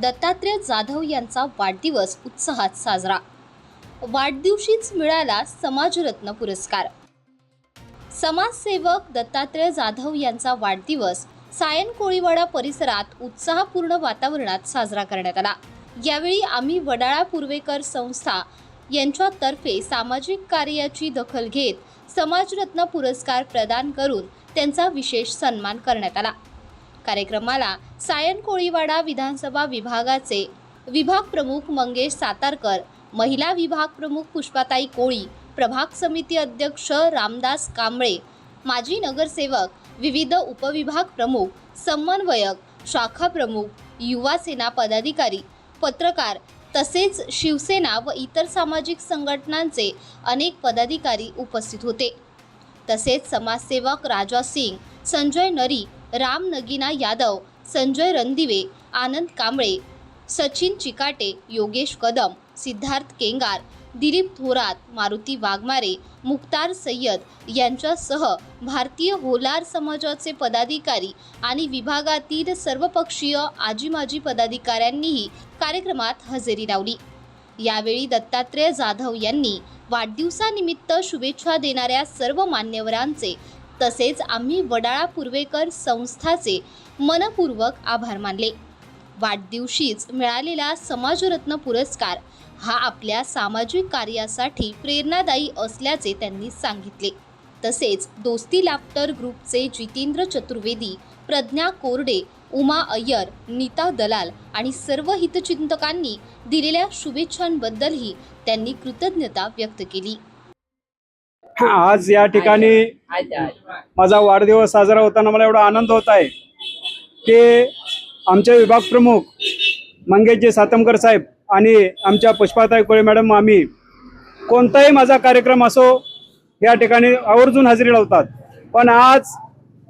दत्तात्रय जाधव यांचा वाढदिवस उत्साहात साजरा। वाढदिवशीच मिळाला समाजरत्न पुरस्कार। समाजसेवक दत्तात्रय जाधव यांचा वाढदिवस सायन कोळीवाडा परिसरात उत्साहपूर्ण वातावरणात साजरा करण्यात आला। यावेळी आम्ही वडाळा पूर्वेकर संस्था यांच्यातर्फे सामाजिक कार्याची दखल घेत समाजरत्न पुरस्कार प्रदान करून त्यांचा विशेष सन्मान करण्यात आला। कार्यक्रमाला सायन कोळीवाडा विधानसभा विभागाचे विभाग प्रमुख मंगेश सातारकर, महिला विभाग प्रमुख पुष्पाताई कोळी, प्रभाग समिती अध्यक्ष रामदास कांबळे, माजी नगरसेवक, विविध उपविभाग प्रमुख, समन्वयक, शाखा प्रमुख, युवा सेना पदाधिकारी, पत्रकार तसेच शिवसेना व इतर सामाजिक संघटनांचे अनेक पदाधिकारी उपस्थित होते। तसेच समाजसेवक राजा सिंग, संजय नरी, राम नगीना यादव, संजय रणदिवे, आनंद कांबळे, सचिन चिकाटे, योगेश कदम, सिद्धार्थ केंगार, दिलीप थोरात, मारुती वाघमारे, मुख्तार सय्यद यांच्यासह भारतीय होलार समाजाचे पदाधिकारी आणि विभागातील सर्वपक्षीय आजी-माजी पदाधिकाऱ्यांनीही कार्यक्रमात हजेरी लावली। यावेळी दत्तात्रय जाधव यांनी वाढदिवसानिमित्त शुभेच्छा देणाऱ्या सर्व मान्यवरांचे तसेच आम्ही वडाळा पूर्वेकर संस्थाचे मनपूर्वक आभार मानले। वाढदिवशीच मिळालेला समाजरत्न पुरस्कार हा आपल्या सामाजिक कार्यासाठी प्रेरणादायी असल्याचे त्यांनी सांगितले। तसेच दोस्ती लाफ्टर ग्रुपचे जितेंद्र चतुर्वेदी, प्रज्ञा कोरडे, उमा अय्यर, नीता दलाल आणि सर्व हितचिंतकांनी दिलेल्या शुभेच्छांबद्दलही त्यांनी कृतज्ञता व्यक्त केली। आज या ठिकाणी माझा वाढदिवस साजरा होताना मला एवढा आनंद होत आहे की आमचे विभाग प्रमुख मंगेशजी सातमकर साहेब आणि आमच्या पुष्पाताई कोळे मॅडम आम्ही कोणताही माझा कार्यक्रम असो या ठिकाणी आवर्जून हजेरी लावतात। पण आज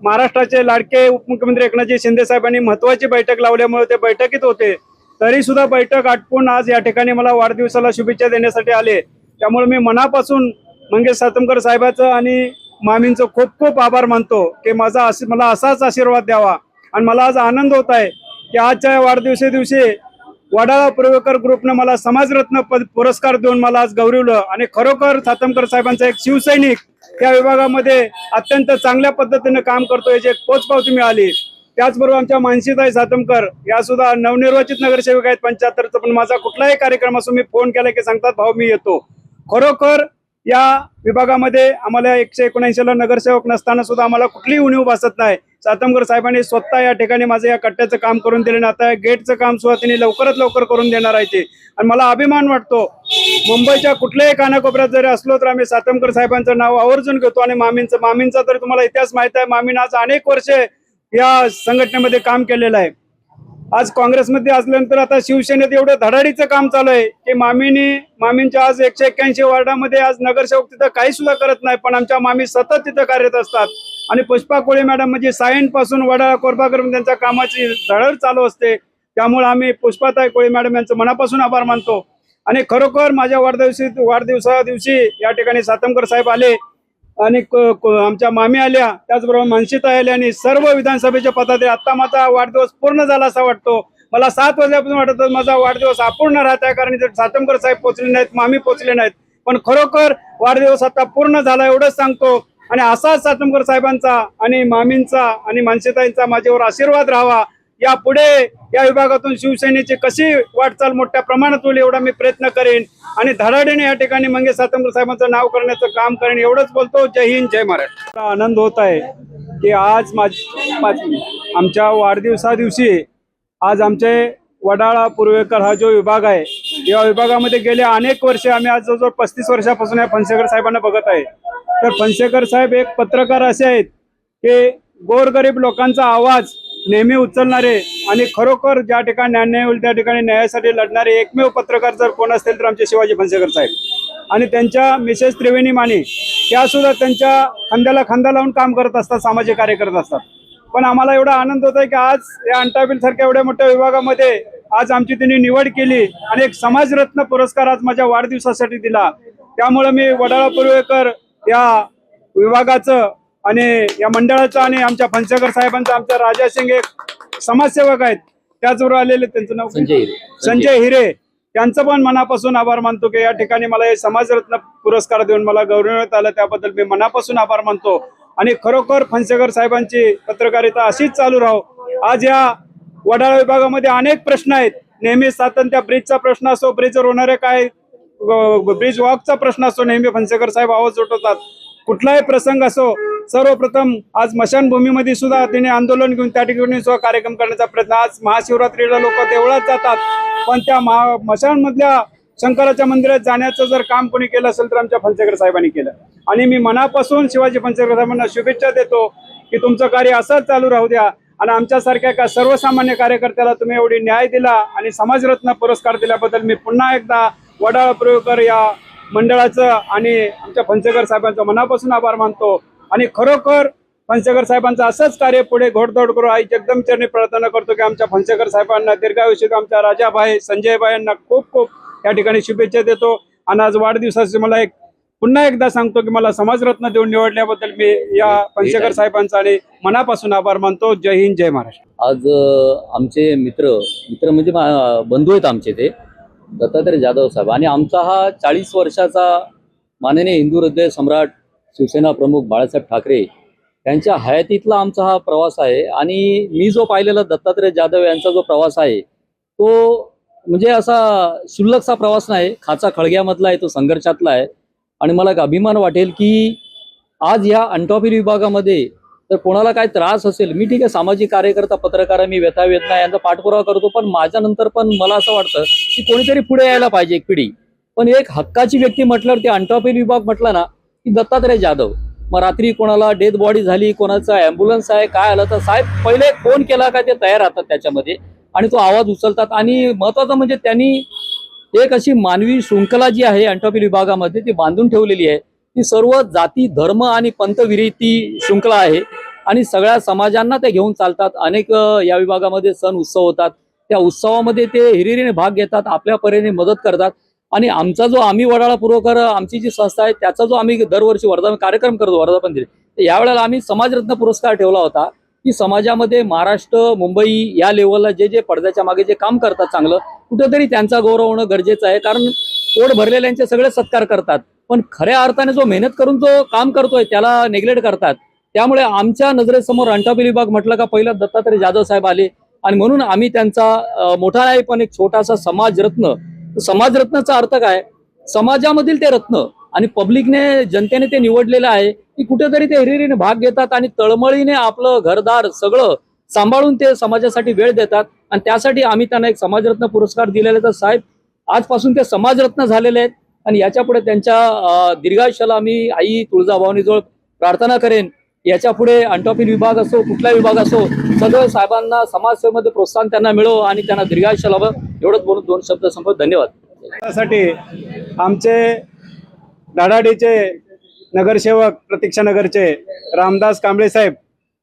महाराष्ट्राचे लाडके उपमुख्यमंत्री एकनाथजी शिंदे साहेबांनी महत्त्वाची बैठक लावल्यामुळे ते बैठकीत होते, तरी सुद्धा बैठक आटपून आज या ठिकाणी मला वाढदिवसाला शुभेच्छा देण्यासाठी आले। त्यामुळे मी मनापासून मंगेश सातमकर साहेबांचं आणि मामींचं खूप खूप आभार मानतो की मला असाच आशीर्वाद द्यावा। आणि मला आज आनंद होत आहे की आजच्या वाढदिवशी दिवशी वडाळा पूर्वेकर ग्रुपने मला समाजरत्न पुरस्कार देऊन मला आज गौरवलं। आणि खरोखर सातमकर साहेबांचा एक शिवसैनिक या विभागामध्ये अत्यंत चांगल्या पद्धतीने काम करतो याची एक पोचपावती मिळाली। त्याचबरोबर आमच्या मानसीताई सातमकर या सुद्धा नवनिर्वाचित नगरसेवक आहेत 75चा, पण माझा कुठलाही कार्यक्रम असो मी फोन केला की सांगतात भाऊ मी येतो। खरोखर या विभागामध्ये आम्हाला 179 ला नगरसेवक नसताना सुद्धा आम्हाला कुठलीही उणीव भासत नाही। सातमकर साहेबांनी स्वतः या ठिकाणी माझं या कट्ट्याचं काम करून दिले, आता गेटचं काम सुद्धा त्यांनी लवकरात लवकर करून देणार आहे ते। आणि मला अभिमान वाटतो मुंबईच्या कुठल्याही कानाकोपऱ्यात जरी असलो तर आम्ही सातमकर साहेबांचं नाव आवर्जून घेतो। आणि मामींचा तर तुम्हाला इतिहास माहित आहे, मामीनं आज अनेक वर्षे या संघटनेमध्ये काम केलेलं आहे। आज काँग्रेसमध्ये असल्यानंतर आता शिवसेनेत एवढं धडाडीचं काम चालू आहे की मामींच्या आज 181 वार्डामध्ये आज नगरसेवक तिथं काही सुद्धा करत नाही, पण आमच्या मामी सतत तिथं कार्यरत असतात। आणि पुष्पा कोळे मॅडम म्हणजे सायन पासून वडाळा कोरबागर त्यांच्या कामाची धडड चालू असते। त्यामुळे आम्ही पुष्पाताई कोळे मॅडम यांचं मनापासून आभार मानतो। आणि खरोखर माझ्या वाढदिवसा दिवशी या ठिकाणी सातमकर साहेब आले आणि आमच्या मामी आल्या, त्याचबरोबर मानसीताई आल्या आणि सर्व विधानसभेचे पदाधिकारी। आता माझा वाढदिवस पूर्ण झाला असा वाटतो। मला 7 वाजल्यापासून वाटत माझा वाढदिवस अपूर्ण राहत आहे, कारण सातमकर साहेब पोचले नाहीत, मामी पोचले नाहीत, पण खरोखर वाढदिवस आता पूर्ण झाला एवढंच सांगतो। आणि असाच सातमकर साहेबांचा आणि मामींचा आणि मानसीताईंचा माझ्यावर आशीर्वाद राहावा। यापुढे या विभागातून शिवसेनेची कशी वाटचाल मोठ्या प्रमाणात होईल एवढा मी प्रयत्न करेन आणि धडाडीने या ठिकाणी मंगेश सातमकर साहेबांचं नाव करण्याचं काम करेन। एवढंच बोलतो। जय हिंद, जय महाराष्ट्र। आनंद होत आहे की आज आमच्या वाढदिवसा दिवशी आज आमचे वडाळा पूर्वेकर हा जो विभाग आहे या विभागामध्ये गेले अनेक वर्षे आम्ही आज जवळजवळ 35 वर्षापासून या फणसेकर साहेबांना बघत आहे। तर फणसेकर साहेब एक पत्रकार असे आहेत की गोरगरीब लोकांचा आवाज नेहमी उचलणारे आणि खरोखर ज्या ठिकाणी न्याय होईल त्या ठिकाणी न्यायासाठी लढणारे एकमेव पत्रकार जर कोण असतील तर आमचे शिवाजी फणसेकर साहेब। आणि त्यांच्या मिसेस त्रिवेणी माने त्या सुद्धा त्यांच्या खांद्याला खांदा लावून काम करत असतात, सामाजिक कार्य करत असतात। पण आम्हाला एवढा आनंद होत आहे की आज या अंटाबिल सारख्या एवढ्या मोठ्या विभागामध्ये आज आमची त्यांनी निवड केली आणि एक समाजरत्न पुरस्कार आज माझ्या वाढदिवसासाठी दिला। त्यामुळे मी वडाळा पूर्वेकर या विभागाचं आणि या मंडळाचं आणि आमच्या फणसेकर साहेबांचं, आमच्या राजा सिंग एक समाजसेवक आहेत, त्याचबरोबर आलेले त्यांचं नाव काय? संजय हिरे. संजय हिरे, त्यांचं पण मनापासून आभार मानतो की या ठिकाणी मला हे समाजरत्न पुरस्कार देऊन मला गौरवण्यात आलं, त्याबद्दल मी मनापासून आभार मानतो. आणि खरोखर फणसेकर साहेबांची पत्रकारिता अशीच चालू राहो. आज या वडाळा विभागामध्ये अनेक प्रश्न आहेत, नेहमी सातत्या ब्रिजचा प्रश्न असो, ब्रिजवर होणारे काय ब्रिज वॉकचा प्रश्न असो, नेहमी फणसेकर साहेब आवाज उठवतात. कुठलाही प्रसंग असो, सर्वप्रथम आज स्मशानभूमीमध्ये सुद्धा तिने आंदोलन घेऊन त्या ठिकाणी सुद्धा कार्यक्रम करण्याचा प्रयत्न. आज महाशिवरात्रीला लोक देवळात जातात, पण त्या स्मशानमधल्या शंकराच्या मंदिरात जाण्याचं जर काम कोणी केलं असेल तर आमच्या फणसेकर साहेबांनी केलं. आणि मी मनापासून शिवाजी फणसेकर साहेबांना शुभेच्छा देतो की तुमचं कार्य असंच चालू राहू द्या. आणि आमच्यासारख्या का सर्वसामान्य कार्यकर्त्याला तुम्ही एवढी न्याय दिला आणि समाजरत्न पुरस्कार दिल्याबद्दल मी पुन्हा एकदा वडाळा पुरवकर या मंडळाचं आणि आमच्या फणसेकर साहेबांचं मनापासून आभार मानतो. आणि खरोखर फणसेकर साहेबांचं असंच कार्य पुढे घोडदौड करू आई जगदंबचरणी प्रार्थना करतो की आमच्या फणसेकर साहेबांना दीर्घायुष्य, आमच्या राजाभाई संजयभाई यांना खूप खूप या ठिकाणी शुभेच्छा देतो. आणि आज वाढदिवसाची मला पुन्हा एकदा सांगतो की मला समाजरत्न देऊन निवडल्याबद्दल मी या फणसेकर साहेबांचा आणि मनापासून आभार मानतो. जय हिंद, जय महाराष्ट्र. आज आमचे मित्र म्हणजे बंधू आहेत आमचे, ते दत्तात्रय जाधव साहेब आणि आमचा हा 40 वर्षाचा माननीय हिंदू हृदय सम्राट शिवसेना प्रमुख बाळासाहेब ठाकरे यांच्या हयातीतला आमचा हा प्रवास आहे. आणि मी जो पाहिलेला दत्तात्रय जाधव यांचा जो प्रवास आहे तो म्हणजे असा क्षुल्लकचा प्रवास नाही, खाचा खळग्यामधला आहे, तो संघर्षातला आहे. आणि मला एक अभिमान वाटेल की आज या अनटॉपिल विभागामध्ये तर कोणाला काय त्रास असेल, मी ठीक आहे सामाजिक कार्यकर्ता पत्रकार मी व्यथा वेदना यांचा पाठपुरावा करतो, पण माझ्यानंतर पण मला असं वाटतं की कोणीतरी पुढे यायला पाहिजे, एक पिढी. पण एक हक्काची व्यक्ती म्हटल्यावर ते अनटॉपिल विभाग म्हटलं ना की दत्तात्रय जाधव. मग रात्री कोणाला डेथ बॉडी झाली, कोणाचा ॲम्ब्युलन्स आहे, काय आलं तर साहेब पहिले फोन केला का ते तयार राहतात त्याच्यामध्ये आणि तो आवाज उचलतात. आणि महत्वाचं म्हणजे त्यांनी एक अशी मानवी शृंखला जी आहे अनटॉपिल विभागामध्ये ती बांधून ठेवलेली आहे. ती सर्व जाती धर्म आणि पंथविरहित शृंखला आहे आणि सगळ्या समाजांना ते घेऊन चालतात. अनेक या विभागामध्ये सण उत्सव होतात, त्या उत्सवामध्ये ते हिरिरीने भाग घेतात, आपल्या परीने मदत करतात. आणि आमचा जो आम्ही वडाळा पुरवकर आमची जी संस्था आहे त्याचा जो आम्ही दरवर्षी कार्यक्रम करतो वर्धापन दिन, यावेळेला आम्ही समाजरत्न पुरस्कार ठेवला होता की समाजामध्ये महाराष्ट्र मुंबई या लेवलला जे जे पडद्याच्या मागे जे काम करतात चांगलं, कुठेतरी त्यांचा गौरव होणं गरजेचं आहे. कारण पोट भरलेल्यांचे सगळे सत्कार करतात, पण खऱ्या अर्थाने जो मेहनत करून जो काम करतोय त्याला नेग्लेक्ट करतात. त्यामुळे आमच्या नजरेसमोर अनटॉपिल विभाग म्हटलं का पहिला दत्तात्रय जाधव साहेब आले आणि म्हणून आम्ही त्यांचा मोठा नाही पण एक छोटासा समाजरत्न. समाजरत्नाचा अर्थ काय, समाजामधील ते रत्न आणि पब्लिकने जनतेने ते निवडलेलं आहे की कुठेतरी ते हिरिरीने भाग घेतात आणि तळमळीने आपलं घरदार सगळं सांभाळून ते समाजासाठी वेळ देतात. आणि त्यासाठी आम्ही त्यांना एक समाजरत्न पुरस्कार दिलेला. तर साहेब आजपासून ते समाजरत्न झालेले आहेत आणि याच्या पुढे त्यांच्या दीर्घायुष्याला आम्ही आई तुळजाभवानीजवळ प्रार्थना करेन. याच्या पुढे अनटॉपिल विभाग असो कुठला विभाग असो, सगळं साहेबांना समाजसेवेमध्ये प्रोत्साहन त्यांना मिळो आणि त्यांना दीर्घायुष्य लाभो. एवढंच बोलून 2 शब्द संपत. धन्यवाद. त्यासाठी आमचे दाडाडीचे नगरसेवक प्रतीक्षा नगरचे रामदास कांबळे साहेब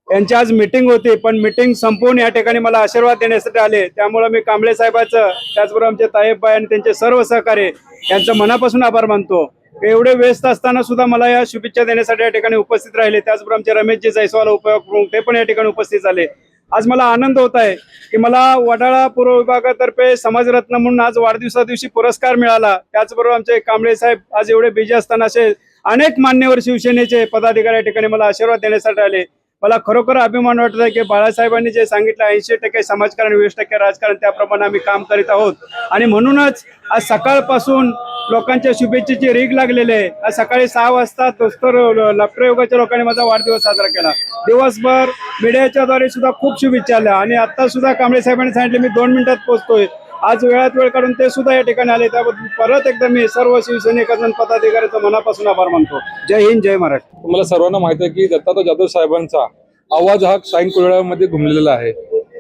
यांची आज मीटिंग होती, पण मीटिंग संपवून या ठिकाणी मला आशीर्वाद देण्यासाठी आले. त्यामुळे मी कांबळे साहेबांचं त्याचबरोबर आमचे ताईबाई आणि त्यांचे सर्व सहकारी यांचं मनापासून आभार मानतो. एवढे व्यस्त असताना सुद्धा मला या शुभेच्छा देण्यासाठी या ठिकाणी उपस्थित राहिले. त्याचबरोबर आमचे रमेशजी जयस्वाल उपयोग ते पण या ठिकाणी उपस्थित झाले. आज मला आनंद होत आहे की मला वडाळा पूर्व विभागातर्फे समाजरत्न म्हणून आज वाढदिवसा दिवशी पुरस्कार मिळाला. त्याचबरोबर आमचे कांबळे साहेब आज एवढे बिझी असताना असे अनेक मान्यवर शिवसेनेचे पदाधिकारी या ठिकाणी मला आशीर्वाद देण्यासाठी आले. मला खरोखर अभिमान वाटत आहे की बाळासाहेबांनी जे सांगितलं 80% समाजकारण 20% राजकारण, त्याप्रमाणे आम्ही काम करीत आहोत. आणि म्हणूनच आज सकाळपासून लोकांच्या शुभेच्छेची रीग लागलेली आहे. आज सकाळी 6 वाजता दोस्तर लफप्रयोगाच्या लोकांनी माझा वाढदिवस साजरा केला. दिवसभर मीडियाच्या द्वारे सुद्धा खूप शुभेच्छा आल्या आणि आता सुद्धा कांबळे साहेबांनी सांगितले मी 2 मिनिटात पोहोचतोय. आज वेळात वेळ काढून ते सुद्धा या ठिकाणी आले. त्याबद्दल परत एकदा मी सर्व शिवसैनिकांचा पदाधिकाऱ्यांचा मनापासून आभार मानतो. जय हिंद, जय महाराष्ट्र. तुम्हाला सर्वांना माहिती आहे की दत्तात्रय जाधव साहेबांचा आवाज हा साईन कोळीवाड्यामध्ये घुमलेला आहे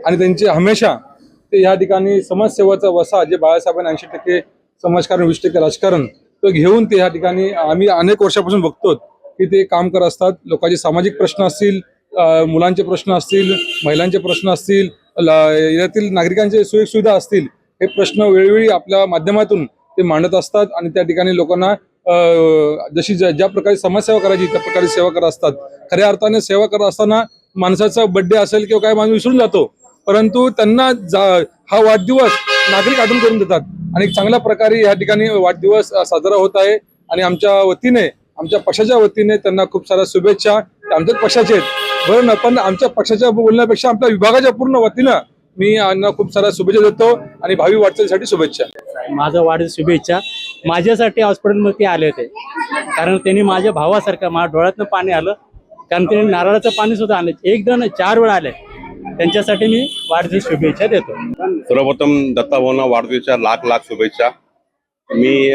आणि त्यांचे हमेशा ते या ठिकाणी समाजसेवाचा वसा जे बाळासाहेबांनी 80% समाजकारण 20% राजकारण तो घेऊन ते या ठिकाणी आम्ही अनेक वर्षापासून बघतो की ते काम करत असतात. लोकांचे सामाजिक प्रश्न असतील, मुलांचे प्रश्न असतील, महिलांचे प्रश्न असतील, यातील नागरिकांचे सुविधा असतील, हे प्रश्न वेळोवेळी आपल्या माध्यमातून ते मांडत असतात आणि त्या ठिकाणी लोकांना जशी ज्या प्रकारे समाजसेवा करायची त्या प्रकारे सेवा करत असतात. खऱ्या अर्थाने सेवा करत असताना माणसाचा बर्थडे असेल किंवा काय माणूस विसरून जातो, परंतु त्यांना हा वाढदिवस नागरिक आठवण करून देतात आणि एक चांगल्या प्रकारे या ठिकाणी वाढदिवस साजरा होत आहे. आणि आमच्या वतीने, आमच्या पक्षाच्या वतीने त्यांना खूप साऱ्या शुभेच्छा. आमच्याच पक्षाचे आहेत बरं, पण आमच्या पक्षाच्या बोलण्यापेक्षा आपल्या विभागाच्या पूर्ण वतीनं मी यांना खूप साऱ्या शुभेच्छा देतो आणि भावी वाटचालीसाठी शुभेच्छा. माझा वाढदिवस शुभेच्छा. माझ्यासाठी हॉस्पिटलमध्ये आले होते, कारण त्यांनी माझ्या भावासारखं माझ्या डोळ्यातनं पाणी आलं, कारण त्यांनी नारळाचं पाणी सुद्धा आणलं. 1-2-4 वेळा आले. त्यांच्यासाठी मी वाढदिवस शुभेच्छा देतो. सर्वप्रथम दत्ताभाऊंना वाढदिवसाच्या लाख लाख शुभेच्छा. मी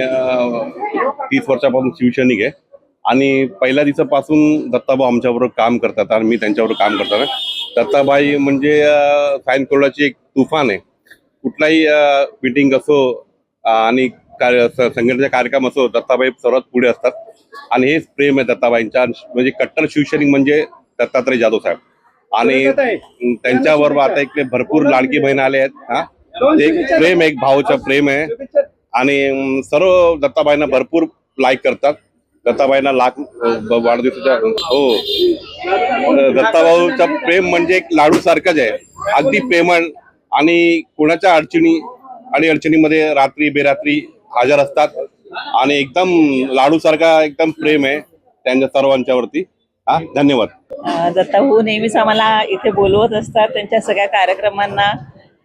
30 वर्षापासून शिवसैनिक आहे आणि पहिल्या दिवसापासून दत्ताभाऊ आमच्याबरोबर काम करतात आणि मी त्यांच्याबरोबर काम करतात. दत्ताबाई म्हणजे सायन कोल्हाची एक तुफान आहे. कुठलाही मीटिंग असो आणि संघटनेचा कार्यक्रम असो, दत्ताबाई सर्वात पुढे असतात आणि हेच प्रेम आहे दत्ताबाईंच्या. म्हणजे कट्टर शिवसैनिक म्हणजे दत्तात्रय जाधव साहेब. आणि त्यांच्याबरोबर आता एक भरपूर लाडकी बहीण आले आहेत. हा, एक प्रेम, एक भावाचं प्रेम आहे आणि सर्व दत्ताबाईंना भरपूर लाईक करतात. दत्ताबाईंना लाख वाढदिवसाच्या हो, दत्ताभाऊचं प्रेम म्हणजे एक लाडू सारखंच आहे, अगदी प्रेमळ आणि कोणाच्या अडचणीमध्ये रात्री बेरात्री हजर असतात आणि एकदम लाडू सारखा एकदम प्रेम आहे त्यांच्या सर्वांच्यावरती. हा, धन्यवाद. दत्ताभाऊ नेहमीच आम्हाला इथे बोलवत असतात. त्यांच्या सगळ्या कार्यक्रमांना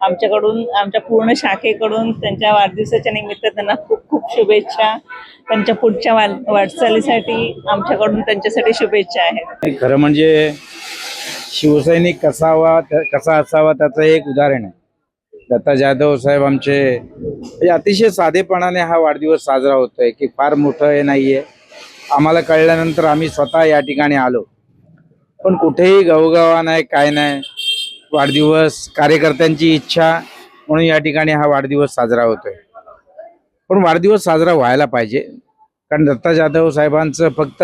आमच्याकडून, आमच्या पूर्ण शाखेकडून त्यांच्या वाढदिवसाच्या निमित्त त्यांना खूप खूप शुभेच्छा. त्यांच्या पुढच्या वाटचालीसाठी आमच्याकडून त्यांच्यासाठी शुभेच्छा आहेत. खरं म्हणजे शिवसैनिक कसा असावा त्याचं एक उदाहरण आहे. दत्ता जाधव साहेब आमचे म्हणजे अतिशय साधेपणाने हा वाढदिवस साजरा होतोय, की फार मोठं हे नाहीये. आम्हाला कळल्यानंतर आम्ही स्वतः या ठिकाणी आलो, पण कुठेही गवगवा नाही, काय नाही. वाढदिवस कार्यकर्त्यांची इच्छा म्हणून या ठिकाणी हा वाढदिवस साजरा होतोय. पण वाढदिवस साजरा व्हायला पाहिजे, कारण दत्ता जाधव साहेबांचं फक्त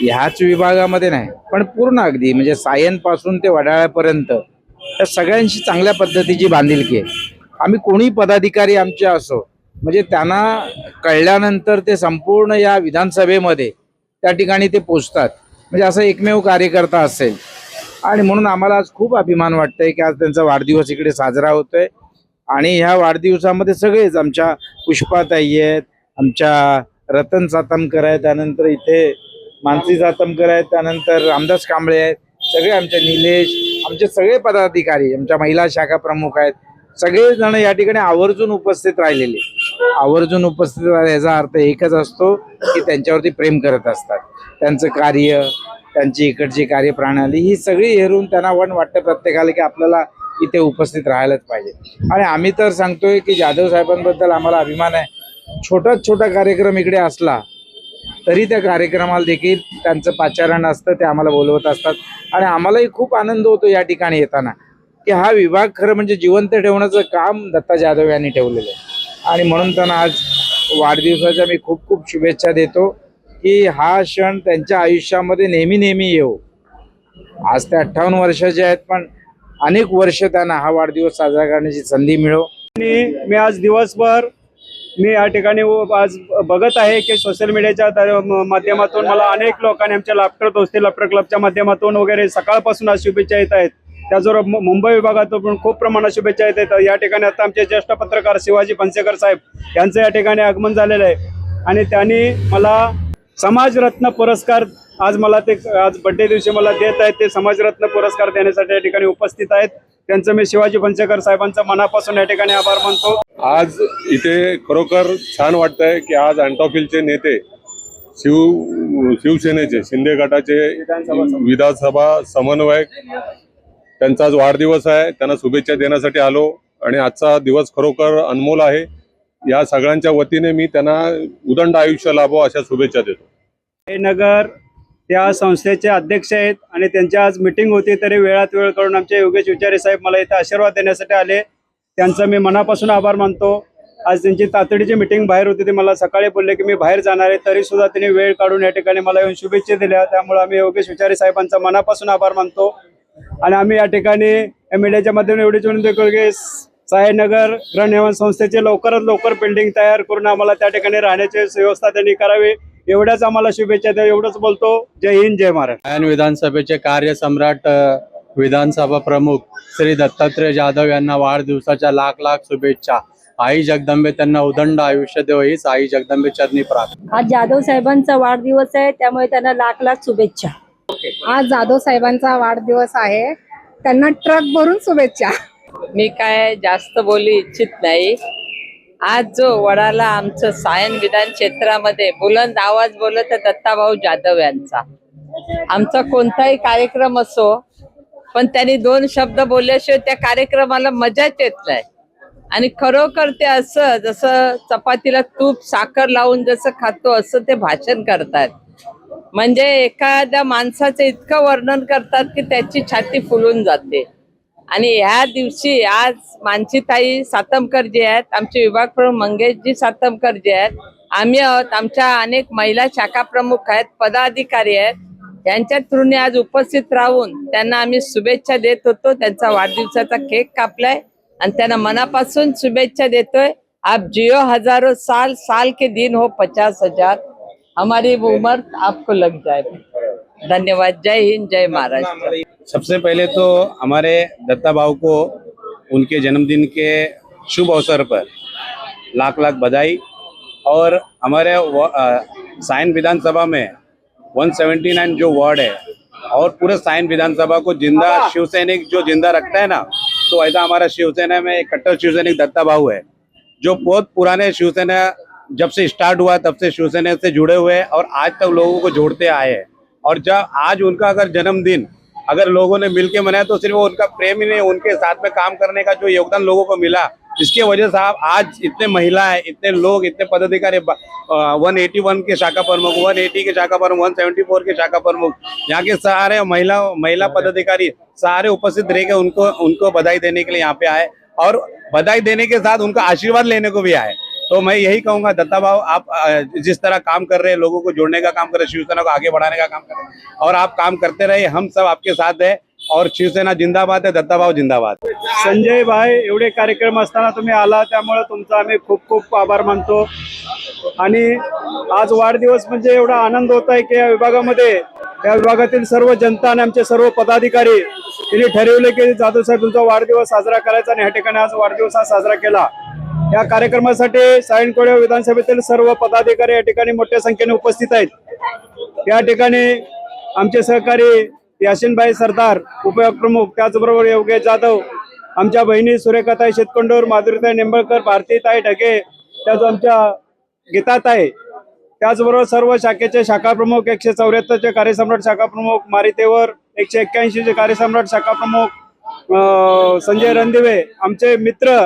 ह्याच विभागामध्ये नाही, पण पूर्ण अगदी म्हणजे सायनपासून ते वडाळ्यापर्यंत त्या सगळ्यांशी चांगल्या पद्धतीची बांधिलकी आहे. आम्ही कोणी पदाधिकारी आमचे असो, म्हणजे त्यांना कळल्यानंतर ते संपूर्ण या विधानसभेमध्ये त्या ठिकाणी ते पोचतात. म्हणजे असं एकमेव कार्यकर्ता असेल. आणि म्हणून आम्हाला आज खूप अभिमान वाटतंय की आज त्यांचा वाढदिवस इकडे साजरा होतोय. आणि ह्या वाढदिवसामध्ये सगळेच, आमच्या पुष्पाताई आहेत, आमच्या रतन सातमकर आहेत, त्यानंतर इथे मानसी सातमकर आहेत, त्यानंतर रामदास कांबळे आहेत, सगळे आमचे निलेश, आमचे सगळे पदाधिकारी, आमच्या महिला शाखा प्रमुख आहेत, सगळेजण या ठिकाणी आवर्जून उपस्थित राहिलेले. आवर्जून उपस्थित याचा अर्थ एकच असतो की त्यांच्यावरती प्रेम करत असतात. त्यांचं कार्य, त्यांची इकडची कार्यप्रणाली ही सगळी हेरून त्यांना वाटतं प्रत्येकाला की आपल्याला इथे उपस्थित राहायलाच पाहिजे. आणि आम्ही तर सांगतोय की जाधव साहेबांबद्दल आम्हाला अभिमान आहे. छोटाच छोटा कार्यक्रम इकडे असला तरी त्या कार्यक्रमाला देखील त्यांचं पाचारण असतं, ते आम्हाला बोलवत असतात. आणि आम्हालाही खूप आनंद होतो या ठिकाणी येताना की हा विभाग खरं म्हणजे जिवंत ठेवण्याचं काम दत्ता जाधव यांनी ठेवलेलं आहे. आणि म्हणून त्यांना आज वाढदिवसाच्या मी खूप खूप शुभेच्छा देतो की हा क्षण त्यांच्या आयुष्यामध्ये नेहमी नेहमी येऊ. आज ते 58 वर्षाचे आहेत, पण अनेक वर्ष त्यांना हा वाढदिवस साजरा करण्याची संधी मिळो. आणि मी आज दिवसभर मी या ठिकाणी आज बघत आहे की सोशल मीडियाच्या माध्यमातून मला अनेक लोकांनी आमच्या लाफ्टर क्लबच्या माध्यमातून वगैरे सकाळपासून आज शुभेच्छा येत आहेत. त्याचबरोबर मुंबई विभागातून पण खूप प्रमाणात शुभेच्छा येत आहेत. या ठिकाणी आता आमचे ज्येष्ठ पत्रकार शिवाजी फणसेकर साहेब यांचं या ठिकाणी आगमन झालेलं आहे आणि त्यांनी मला समाजरत्न पुरस्कार आज बड्डे दिवशी मला देत आहेत. ते समाजरत्न पुरस्कार देण्यासाठी या ठिकाणी उपस्थित आहेत. त्यांचं मी शिवाजी फणसेकर साहेबांचं मनापासून या ठिकाणी आभार मानतो. आज इथे खरोखर छान वाटतंय की आज अँटॉफिलचे नेते, शिवसेनेचे शिंदे गटाचे विधानसभा समन्वयक, त्यांचा आज वाढदिवस आहे, त्यांना शुभेच्छा देण्यासाठी आलो. आणि आजचा दिवस खरोखर अनमोल आहे. या सगळ्यांच्या वतीने मी त्यांना उदंड आयुष्य लाभो अशा शुभेच्छा देतो. हे नगर त्या संस्थेचे अध्यक्ष आहेत आणि त्यांची आज मीटिंग होती, तरी वेळात वेळ काढून आमचे योगेश विचारे साहेब मला इथे आशीर्वाद देण्यासाठी आले. त्यांचा मी मनापासून आभार मानतो. आज त्यांची तातडीची मीटिंग बाहेर होती, ते मला सकाळी बोलले की मी बाहेर जाणार आहे, तरी सुद्धा त्यांनी वेळ काढून या ठिकाणी मला येऊन शुभेच्छा दिल्या. त्यामुळे आम्ही योगेश विचारे साहेबांचा मनापासून आभार मानतो. आणि आम्ही या ठिकाणी मीडियाच्या माध्यमातून एवढीच विनंती करू की सायनगर गृहनिर्माण संस्थेचे लवकरात लवकर बिल्डिंग तयार करून आम्हाला त्या ठिकाणी राहण्याची व्यवस्था त्यांनी करावी, एवढ्याच आम्हाला शुभेच्छा द्या. एवढंच बोलतो. जय हिंद, जय महाराष्ट्र. सायन विधानसभेचे कार्यसम्राट विधानसभा प्रमुख श्री दत्तात्रय जाधव यांना वाढदिवसाच्या लाख लाख शुभेच्छा. आई जगदंबे त्यांना उदंड आयुष्य देव हीच आई जगदंबे चरणी प्रार्थना. आज जाधव साहेबांचा वाढदिवस आहे, त्यामुळे त्यांना लाख लाख शुभेच्छा. आज जाधव साहेबांचा वाढदिवस आहे, त्यांना ट्रक भरून शुभेच्छा. मी काय जास्त बोलू इच्छित नाही. आज जो वडाला आमचं सायन विधान क्षेत्रामध्ये बुलंद आवाज बोलत दत्ताभाऊ जाधव यांचा, आमचा कोणताही कार्यक्रम असो पण त्यांनी 2 शब्द बोलल्याशिवाय त्या कार्यक्रमाला मजाच येत नाही. आणि खरोखर ते असं जसं चपातीला तूप साखर लावून जसं खातो असं ते भाषण करतात. म्हणजे एखाद्या माणसाचं इतकं वर्णन करतात की त्याची छाती फुलून जाते. आणि ह्या दिवशी आज मानसीताई सातमकर जे आहेत, आमचे विभाग प्रमुख मंगेशजी सातमकर जे आहेत, आम्ही आहोत, आमच्या अनेक महिला शाखा प्रमुख आहेत, पदाधिकारी आहेत, यांच्या थ्रूने आज उपस्थित राहून त्यांना आम्ही शुभेच्छा देत होतो. त्यांचा वाढदिवसाचा केक कापलाय आणि त्यांना मनापासून शुभेच्छा देतोय. आप जियो हजारों साल, साल के दिन हो 50,000, हमारी उम्र आपको लग जाए. धन्यवाद. जय हिंद, जय महाराष्ट्र. सबसे पहले तो हमारे दत्ता भाऊ को उनके जन्मदिन के शुभ अवसर पर लाख लाख बधाई. और हमारे सायन विधानसभा में 179 जो वार्ड है और पूरे सायन विधानसभा को जिंदा शिवसैनिक जो जिंदा रखता है ना, तो ऐसा हमारा शिवसेना में एक कट्टर शिवसैनिक दत्ता भाऊ है, जो बहुत पुराने शिवसेना जब से स्टार्ट हुआ तब से शिवसेना से जुड़े हुए हैं और आज तक लोगों को जोड़ते आए हैं. और जब आज उनका अगर जन्मदिन अगर लोगों ने मिलके मनाया तो सिर्फ वो उनका प्रेम ही नहीं, उनके साथ में काम करने का जो योगदान लोगों को मिला, जिसकी वजह से आप आज इतने महिलाएं, इतने लोग, इतने पदाधिकारी, 181 के शाखा प्रमुख, 180 के शाखा प्रमुख, 174 के शाखा प्रमुख, यहाँ के सारे महिला पदाधिकारी सारे उपस्थित रह के उनको बधाई देने के लिए यहाँ पे आए और बधाई देने के साथ उनका आशीर्वाद लेने को भी आए. तो मैं यही कहूंगा, दत्ता भाऊ आप जिस तरह काम कर रहे हैं, लोगों को जोड़ने का काम कर रहे हैं, शिवसेना को आगे बढ़ाने का काम कर रहे हैं और आप काम करते रहे. हम सब आपके साथ है और शिवसेना जिंदाबाद है, दत्ता भाऊ जिंदाबाद. संजय भाई, एवढे कार्यक्रम असताना तुम्ही आला, त्यामुळे तुमचा आम्ही खूप खूप आभार मानतो. आणि आज वाढदिवस म्हणजे एवढा आनंद होत आहे की या विभागातील सर्व जनता आणि आमचे सर्व पदाधिकारी यांनी ठरवले की जाधव साहेब तुमचा वाढदिवस साजरा करायचा आणि या ठिकाणी आज वाढदिवस हा साजरा केला. या कार्यक्रमासाठी सायन कोळी विधानसभेतील सर्व पदाधिकारी या ठिकाणी मोठ्या संख्येने उपस्थित आहेत. या ठिकाणी आमचे सहकारी यासिनभाई सरदार उपविभाग प्रमुख, त्याचबरोबर योगेश जाधव, आमच्या बहिणी सुरेखाताई शेतकोंडूर, माधुरीताई निंबळकर, भारतीताई ढगे, त्याच आमच्या गीताताई, त्याचबरोबर सर्व शाखेचे शाखा प्रमुख, 174चे कार्यसम्राट शाखा प्रमुख मारितेवर, 181चे कार्यसम्राट शाखा प्रमुख संजय रणदिवे, आमचे मित्र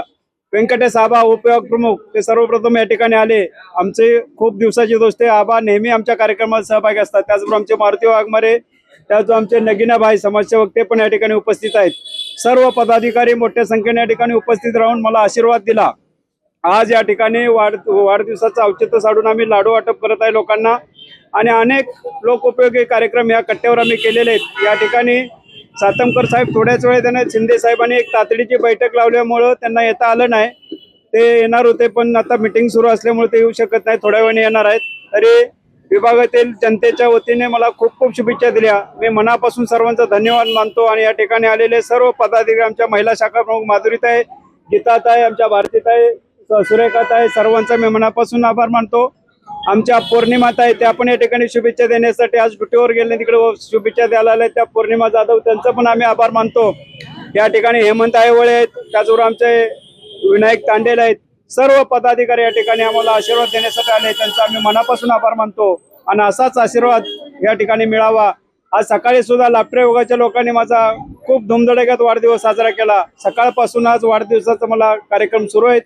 व्यंकटेश आबा उपविभाग प्रमुख, ते सर्वप्रथम या ठिकाणी आले. आमचे खूप दिवसाचे दोस्त आबा नेहमी आमच्या कार्यक्रमात सहभागी असतात. त्याचबरोबर आमचे मारुती वाघमारे, त्याच आमचे नगीनाबाई समाजसेवक, ते पण या ठिकाणी उपस्थित आहेत. सर्व पदाधिकारी मोठ्या संख्येने या ठिकाणी उपस्थित राहून मला आशीर्वाद दिला. आज या ठिकाणी वाढदिवसाचं औचित्य साधून आम्ही लाडू वाटप करत आहे लोकांना आणि अनेक लोकोपयोगी कार्यक्रम या कट्ट्यावर आम्ही केलेले आहेत. या ठिकाणी सातमकर साहेब थोड्याच वेळा त्यांना शिंदे साहेबांनी एक तातडीची बैठक लावल्यामुळं त्यांना येता आलं नाही. ते येणार होते पण आता मीटिंग सुरू असल्यामुळे ते येऊ शकत नाही, थोड्या वेळाने येणार आहेत. तरी विभागातील जनतेच्या वतीने मला खूप खूप शुभेच्छा दिल्या. मी मनापासून सर्वांचा धन्यवाद मानतो आणि या ठिकाणी आलेले सर्व पदाधिकारी, आमच्या महिला शाखा प्रमुख माधुरीताई, गीताताई, आमच्या भारतीताई, सुरेखाताई, सर्वांचा मी मनापासून आभार मानतो. आमच्या पौर्णिमाताई, त्या पण या ठिकाणी शुभेच्छा देण्यासाठी आज ड्युटीवर गेले, तिकडे शुभेच्छा द्यायला आल्या, त्या पौर्णिमा जाधव, त्यांचा पण आम्ही आभार मानतो. या ठिकाणी हेमंत आयवळे आहेत, त्याचबरोबर आमचे विनायक तांडेल आहेत. सर्व पदाधिकारी या ठिकाणी आम्हाला आशीर्वाद देण्यासाठी आले, त्यांचा आम्ही मनापासून आभार मानतो आणि असाच आशीर्वाद या ठिकाणी मिळावा. आज सकाळी सुद्धा लापटे विभागाच्या लोकांनी माझा खूप धुमधडाक्यात वाढदिवस साजरा केला. सकाळपासून आज वाढदिवसाचा मला कार्यक्रम सुरू आहेत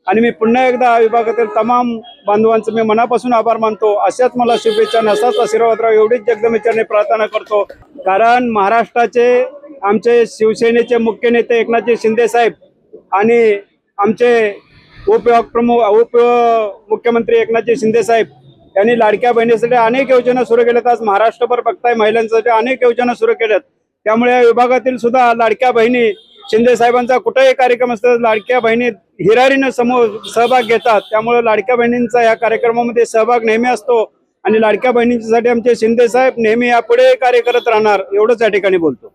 आणि मी पुन्हा एकदा विभागातील तमाम बांधवांचं मी मनापासून आभार मानतो. अशाच मला शुभेच्छा आणि असाच आशीर्वाद राहा एवढीच जगदंबेचरणी प्रार्थना करतो. कारण महाराष्ट्राचे आमचे शिवसेनेचे मुख्य नेते एकनाथजी शिंदे साहेब आणि आमचे मुख्यमंत्री एकनाथजी शिंदे साहेब यांनी लाडक्या बहिणीसाठी अनेक योजना सुरू केल्यात. आज महाराष्ट्रभर बघताय महिलांसाठी अनेक योजना सुरू केल्यात. त्यामुळे या विभागातील सुद्धा लाडक्या बहिणी शिंदे साहेबांचा कुठेही कार्यक्रम असतो लाडक्या बहिणी हिरारीनं सहभाग घेतात. त्यामुळे लाडक्या बहिणींचा या कार्यक्रमामध्ये सहभाग नेहमी असतो आणि लाडक्या बहिणींसाठी आमचे शिंदे साहेब नेहमी यापुढे कार्य करत राहणार एवढंच या ठिकाणी बोलतो.